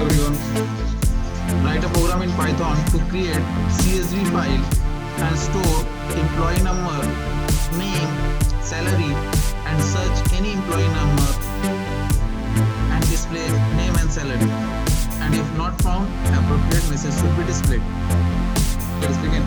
everyone. Write a program in Python to create CSV file and store employee number, name, salary and search any employee number and display name and salary. And if not found, appropriate message should be displayed. Let's begin.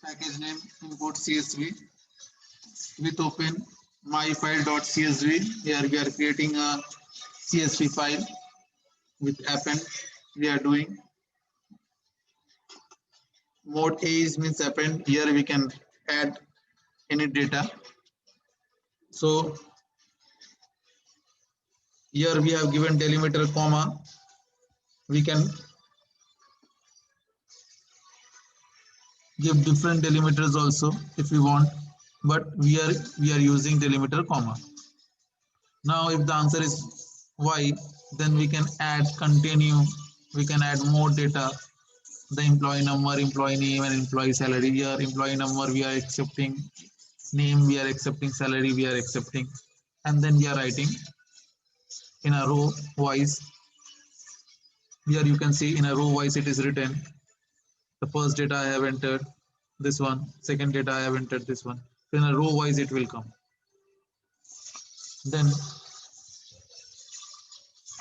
package name import CSV with open myfile.csv. Here we are creating a CSV file with append. We are doing mode A is means append. Here we can add any data. So here we have given delimiter comma. We can give different delimiters also if we want, but we are using delimiter comma. Now if the answer is y, then we can add continue, we can add more data, the employee number, employee name, and employee salary. Here employee number we are accepting, name we are accepting, salary we are accepting, and then we are writing in a row wise. Here you can see in a row wise it is written. The first data I have entered this one, second data I have entered this one. So in a row wise it will come. Then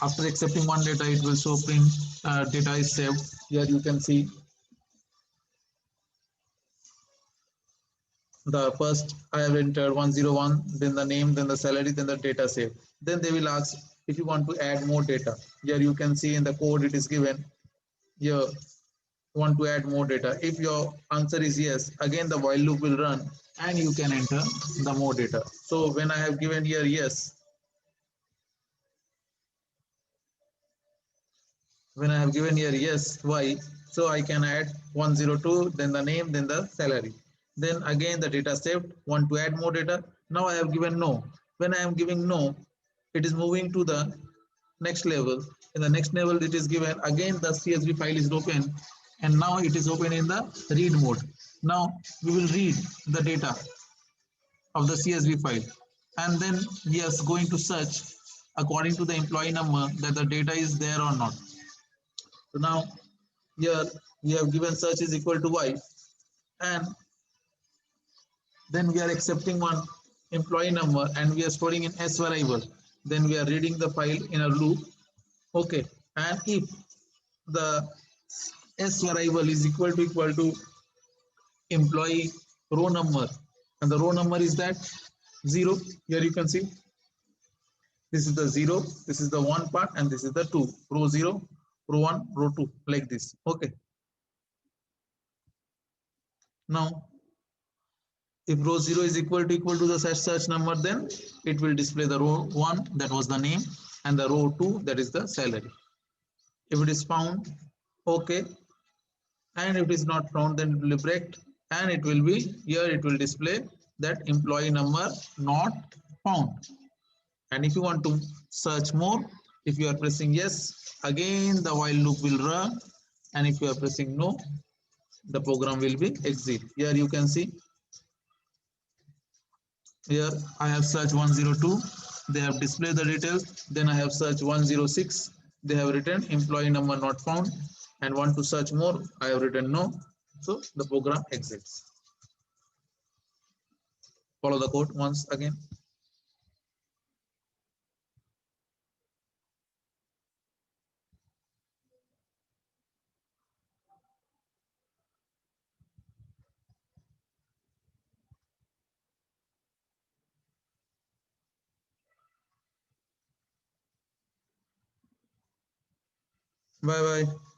after accepting one data, it will show print data is saved. Here you can see the first I have entered 101, then the name, then the salary, then the data saved. Then they will ask if you want to add more data. Here you can see in the code it is given. Here want to add more data. If your answer is yes, again the while loop will run and you can enter the more data. So when I have given here yes, when I have given here yes, y, so I can add 102, then the name, then the salary. Then again the data saved, want to add more data. Now I have given no. When I am giving no, it is moving to the next level. In the next level it is given, again the CSV file is open and now it is open in the read mode. Now we will read the data of the CSV file and then we are going to search according to the employee number that the data is there or not. So now here we have given search is equal to y and then we are accepting one employee number and we are storing in s variable. Then we are reading the file in a loop. Okay, and if the s variable is equal to employee row number and the row number is that 0, here you can see this is the 0, this is the one part and this is the 2, row 0, row 1, row 2, like this. Okay, now if row 0 is equal to the search number, then it will display the row 1, that was the name, and the row 2, that is the salary. If it is found, okay, and if it is not found, then it will be break and it will be here, it will display that employee number not found. And if you want to search more, if you are pressing yes, again the while loop will run, and if you are pressing no, the program will be exit. Here you can see, here I have searched 102, they have displayed the details. Then I have searched 106, they have written employee number not found, and want to search more, I have written no. So the program exits. Follow the code once again. Bye bye.